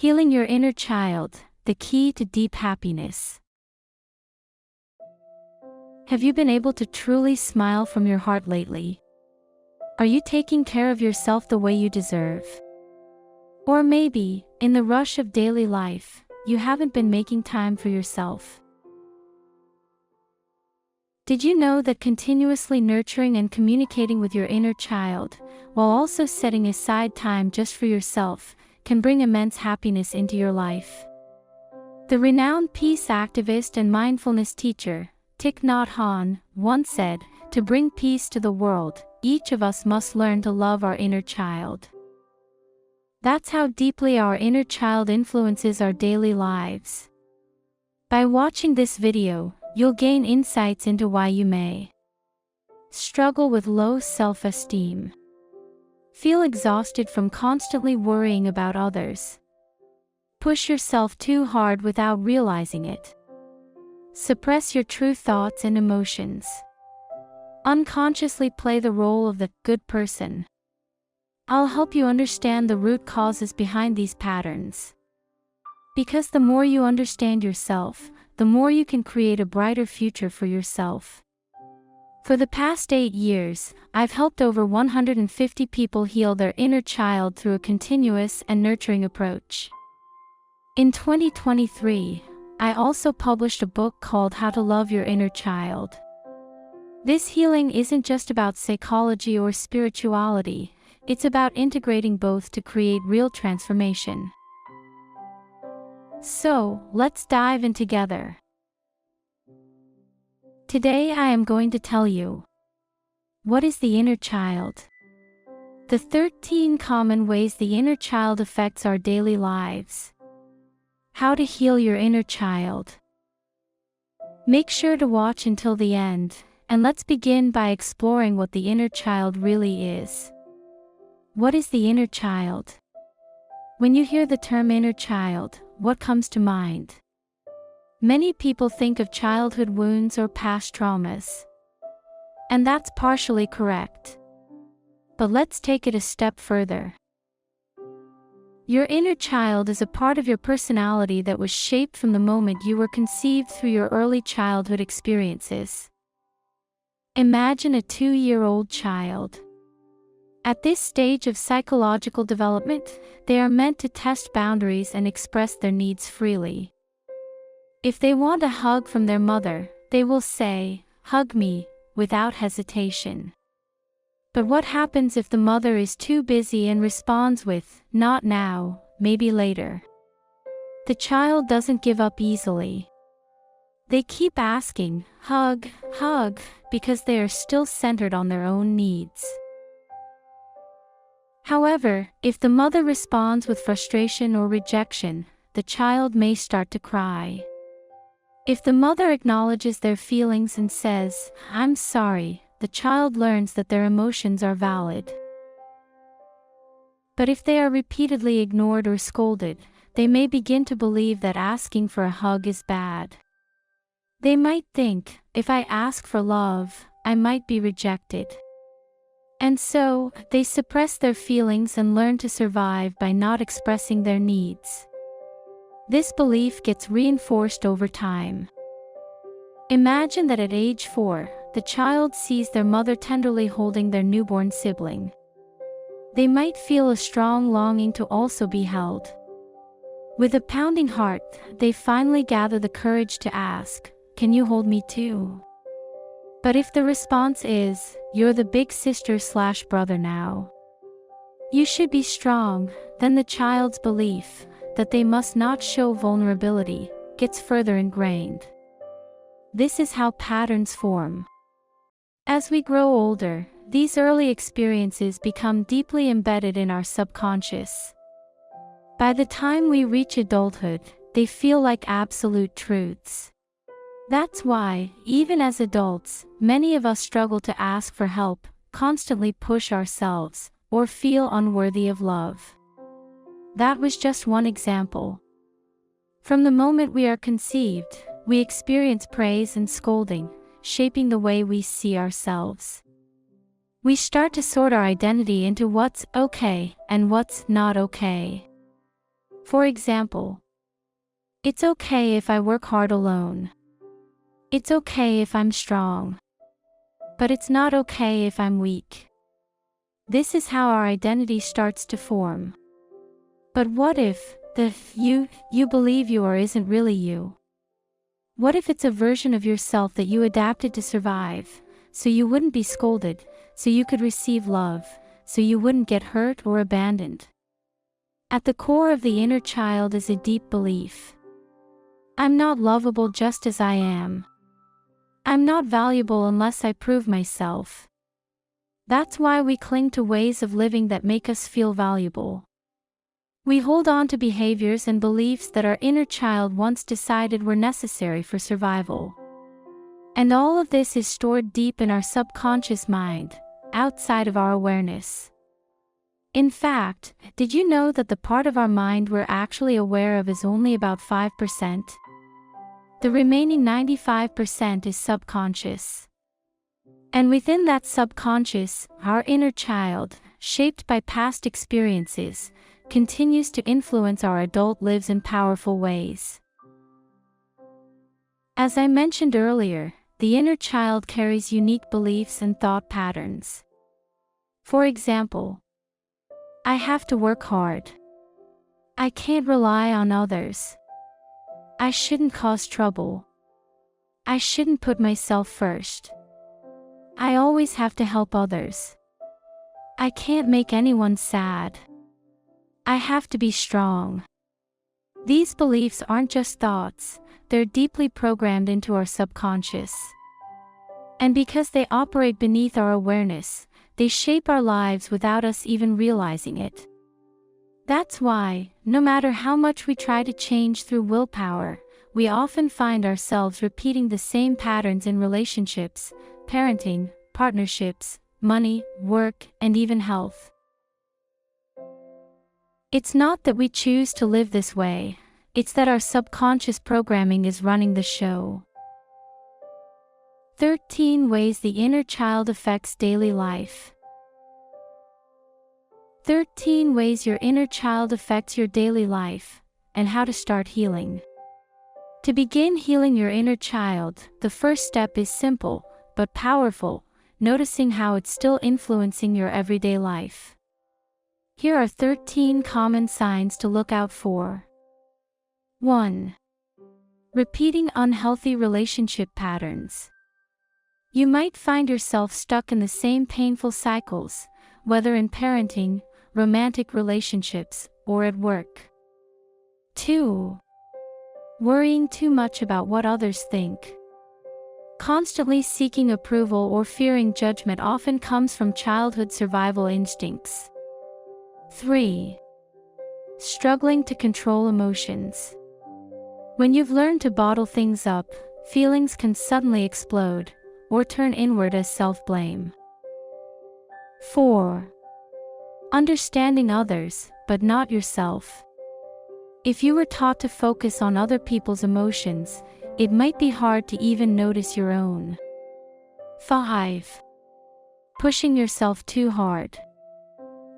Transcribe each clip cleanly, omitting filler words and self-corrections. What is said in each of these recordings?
Healing your inner child, the key to deep happiness. Have you been able to truly smile from your heart lately? Are you taking care of yourself the way you deserve? Or maybe, in the rush of daily life, you haven't been making time for yourself. Did you know that continuously nurturing and communicating with your inner child, while also setting aside time just for yourself, can bring immense happiness into your life? The renowned peace activist and mindfulness teacher, Thich Nhat Hanh, once said, "To bring peace to the world, each of us must learn to love our inner child." That's how deeply our inner child influences our daily lives. By watching this video, you'll gain insights into why you may struggle with low self-esteem, feel exhausted from constantly worrying about others, push yourself too hard without realizing it, suppress your true thoughts and emotions, unconsciously play the role of the good person. I'll help you understand the root causes behind these patterns. Because the more you understand yourself, the more you can create a brighter future for yourself. For the past 8 years, I've helped over 150 people heal their inner child through a continuous and nurturing approach. In 2023, I also published a book called How to Love Your Inner Child. This healing isn't just about psychology or spirituality, it's about integrating both to create real transformation. So, let's dive in together. Today I am going to tell you, what is the inner child? The 13 common ways the inner child affects our daily lives. How to heal your inner child. Make sure to watch until the end, and let's begin by exploring what the inner child really is. What is the inner child? When you hear the term inner child, what comes to mind? Many people think of childhood wounds or past traumas. And that's partially correct. But let's take it a step further. Your inner child is a part of your personality that was shaped from the moment you were conceived through your early childhood experiences. Imagine a 2-year-old child. At this stage of psychological development, they are meant to test boundaries and express their needs freely. If they want a hug from their mother, they will say, "Hug me," without hesitation. But what happens if the mother is too busy and responds with, "Not now, maybe later"? The child doesn't give up easily. They keep asking, "Hug, hug," because they are still centered on their own needs. However, if the mother responds with frustration or rejection, the child may start to cry. If the mother acknowledges their feelings and says, "I'm sorry," the child learns that their emotions are valid. But if they are repeatedly ignored or scolded, they may begin to believe that asking for a hug is bad. They might think, "If I ask for love, I might be rejected." And so, they suppress their feelings and learn to survive by not expressing their needs. This belief gets reinforced over time. Imagine that at age 4, the child sees their mother tenderly holding their newborn sibling. They might feel a strong longing to also be held. With a pounding heart, they finally gather the courage to ask, "Can you hold me too?" But if the response is, "You're the big sister/brother now. You should be strong," then the child's belief that they must not show vulnerability gets further ingrained. This is how patterns form. As we grow older, these early experiences become deeply embedded in our subconscious. By the time we reach adulthood, they feel like absolute truths. That's why, even as adults, many of us struggle to ask for help, constantly push ourselves, or feel unworthy of love. That was just one example. From the moment we are conceived, we experience praise and scolding, shaping the way we see ourselves. We start to sort our identity into what's okay and what's not okay. For example, it's okay if I work hard alone. It's okay if I'm strong. But it's not okay if I'm weak. This is how our identity starts to form. But what if the you believe you are isn't really you? What if it's a version of yourself that you adapted to survive, so you wouldn't be scolded, so you could receive love, so you wouldn't get hurt or abandoned? At the core of the inner child is a deep belief. I'm not lovable just as I am. I'm not valuable unless I prove myself. That's why we cling to ways of living that make us feel valuable. We hold on to behaviors and beliefs that our inner child once decided were necessary for survival. And all of this is stored deep in our subconscious mind, outside of our awareness. In fact, did you know that the part of our mind we're actually aware of is only about 5%? The remaining 95% is subconscious. And within that subconscious, our inner child, shaped by past experiences, continues to influence our adult lives in powerful ways. As I mentioned earlier, the inner child carries unique beliefs and thought patterns. For example, I have to work hard. I can't rely on others. I shouldn't cause trouble. I shouldn't put myself first. I always have to help others. I can't make anyone sad. I have to be strong. These beliefs aren't just thoughts, they're deeply programmed into our subconscious. And because they operate beneath our awareness, they shape our lives without us even realizing it. That's why, no matter how much we try to change through willpower, we often find ourselves repeating the same patterns in relationships, parenting, partnerships, money, work, and even health. It's not that we choose to live this way, it's that our subconscious programming is running the show. 13 ways the inner child affects daily life. 13 ways your inner child affects your daily life, and how to start healing. To begin healing your inner child, the first step is simple, but powerful, noticing how it's still influencing your everyday life. Here are 13 common signs to look out for. 1. Repeating unhealthy relationship patterns. You might find yourself stuck in the same painful cycles, whether in parenting, romantic relationships, or at work. 2. Worrying too much about what others think. Constantly seeking approval or fearing judgment often comes from childhood survival instincts. 3. Struggling to control emotions. When you've learned to bottle things up, feelings can suddenly explode, or turn inward as self-blame. 4. Understanding others, but not yourself. If you were taught to focus on other people's emotions, it might be hard to even notice your own. 5. Pushing yourself too hard.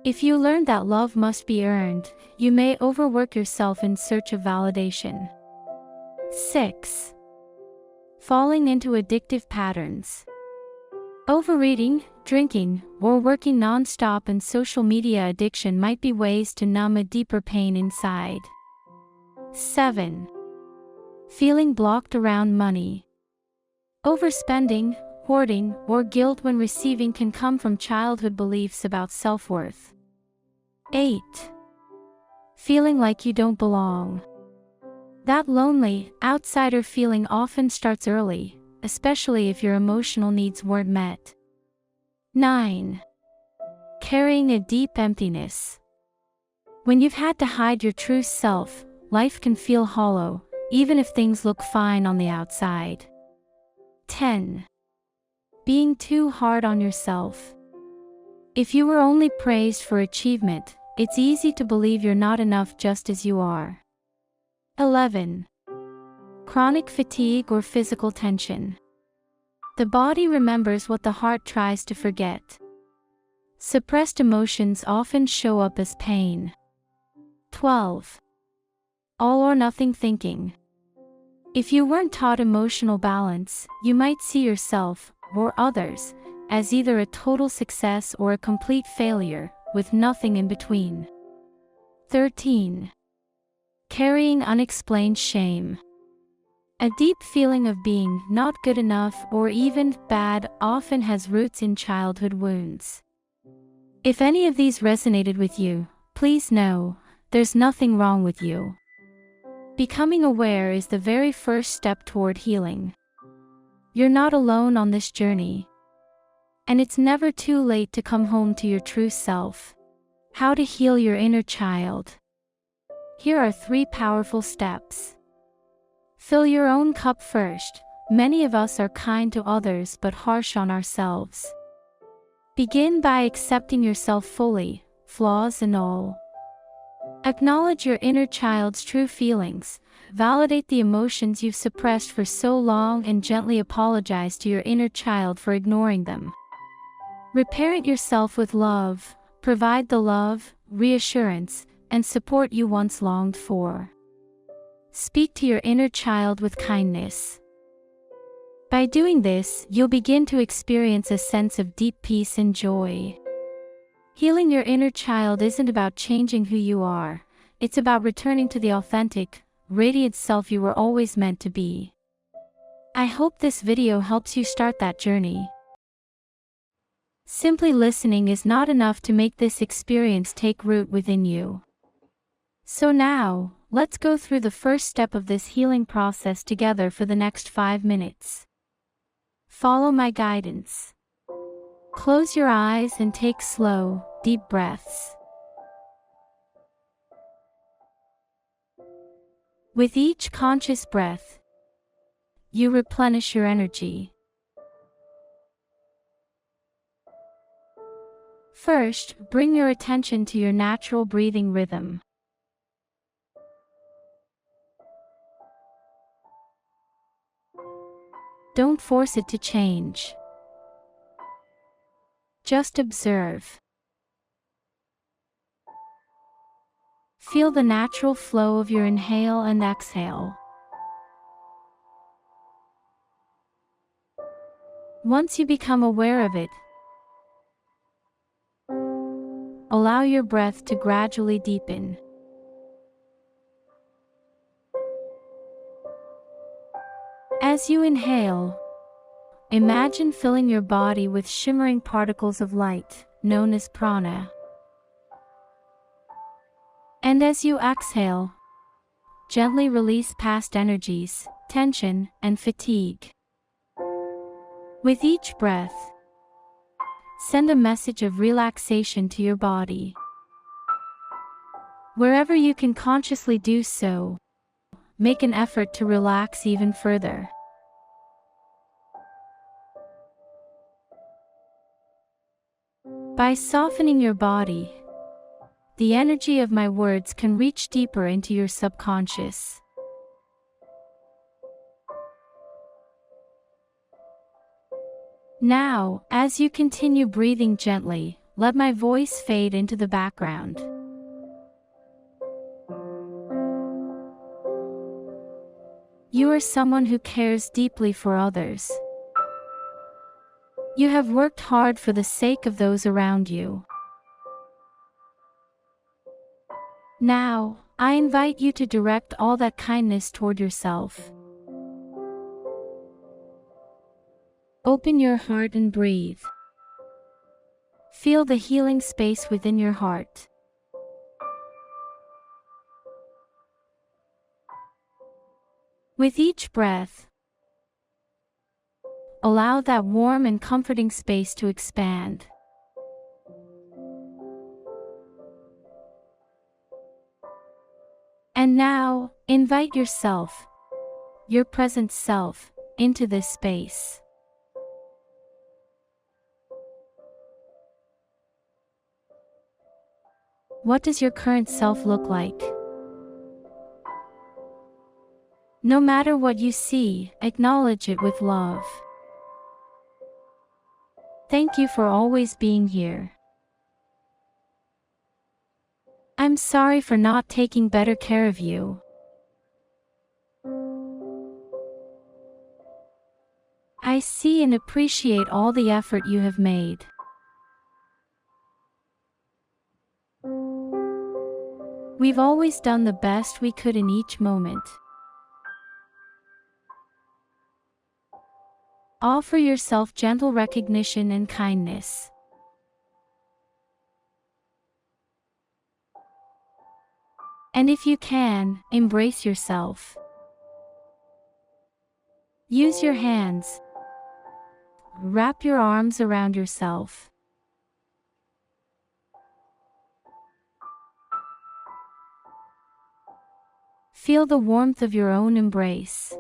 If you learn that love must be earned, you may overwork yourself in search of validation. 6. Falling into addictive patterns. Overeating, drinking, or working non-stop and social media addiction might be ways to numb a deeper pain inside. 7. Feeling blocked around money. Overspending, hoarding, or guilt when receiving can come from childhood beliefs about self-worth. 8. Feeling like you don't belong. That lonely, outsider feeling often starts early, especially if your emotional needs weren't met. 9. Carrying a deep emptiness. When you've had to hide your true self, life can feel hollow, even if things look fine on the outside. 10. Being too hard on yourself. If you were only praised for achievement, it's easy to believe you're not enough just as you are. 11. Chronic fatigue or physical tension. The body remembers what the heart tries to forget. Suppressed emotions often show up as pain. 12. all or nothing thinking. If you weren't taught emotional balance, you might see yourself, or others, as either a total success or a complete failure, with nothing in between. 13. Carrying unexplained shame. A deep feeling of being not good enough or even bad often has roots in childhood wounds. If any of these resonated with you, please know, there's nothing wrong with you. Becoming aware is the very first step toward healing. You're not alone on this journey. And it's never too late to come home to your true self. How to heal your inner child. Here are 3 powerful steps. Fill your own cup first. Many of us are kind to others but harsh on ourselves. Begin by accepting yourself fully, flaws and all. Acknowledge your inner child's true feelings, validate the emotions you've suppressed for so long, and gently apologize to your inner child for ignoring them. Reparent yourself with love, provide the love, reassurance, and support you once longed for. Speak to your inner child with kindness. By doing this, you'll begin to experience a sense of deep peace and joy. Healing your inner child isn't about changing who you are, it's about returning to the authentic, radiant self you were always meant to be. I hope this video helps you start that journey. Simply listening is not enough to make this experience take root within you. So now, let's go through the first step of this healing process together for the next 5 minutes. Follow my guidance. Close your eyes and take slow, deep breaths. With each conscious breath, you replenish your energy. First, bring your attention to your natural breathing rhythm. Don't force it to change. Just observe. Feel the natural flow of your inhale and exhale. Once you become aware of it, allow your breath to gradually deepen. As you inhale, imagine filling your body with shimmering particles of light, known as prana. And as you exhale, gently release past energies, tension, and fatigue. With each breath, send a message of relaxation to your body. Wherever you can consciously do so, make an effort to relax even further. By softening your body, the energy of my words can reach deeper into your subconscious. Now, as you continue breathing gently, let my voice fade into the background. You are someone who cares deeply for others. You have worked hard for the sake of those around you. Now, I invite you to direct all that kindness toward yourself. Open your heart and breathe. Feel the healing space within your heart. With each breath, allow that warm and comforting space to expand. And now, invite yourself, your present self, into this space. What does your current self look like? No matter what you see, acknowledge it with love. Thank you for always being here. I'm sorry for not taking better care of you. I see and appreciate all the effort you have made. We've always done the best we could in each moment. Offer yourself gentle recognition and kindness. And if you can, embrace yourself. Use your hands. Wrap your arms around yourself. Feel the warmth of your own embrace.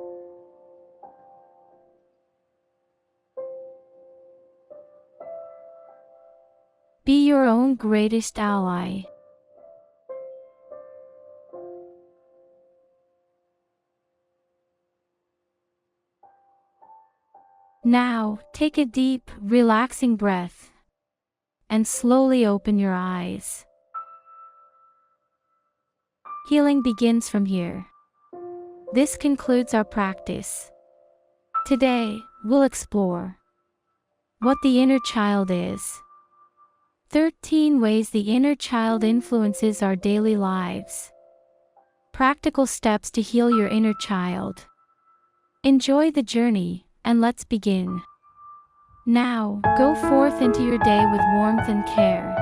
Be your own greatest ally. Now, take a deep, relaxing breath and slowly open your eyes. Healing begins from here. This concludes our practice. Today, we'll explore what the inner child is. 13 ways the inner child influences our daily lives. Practical steps to heal your inner child. Enjoy the journey, and let's begin. Now, go forth into your day with warmth and care.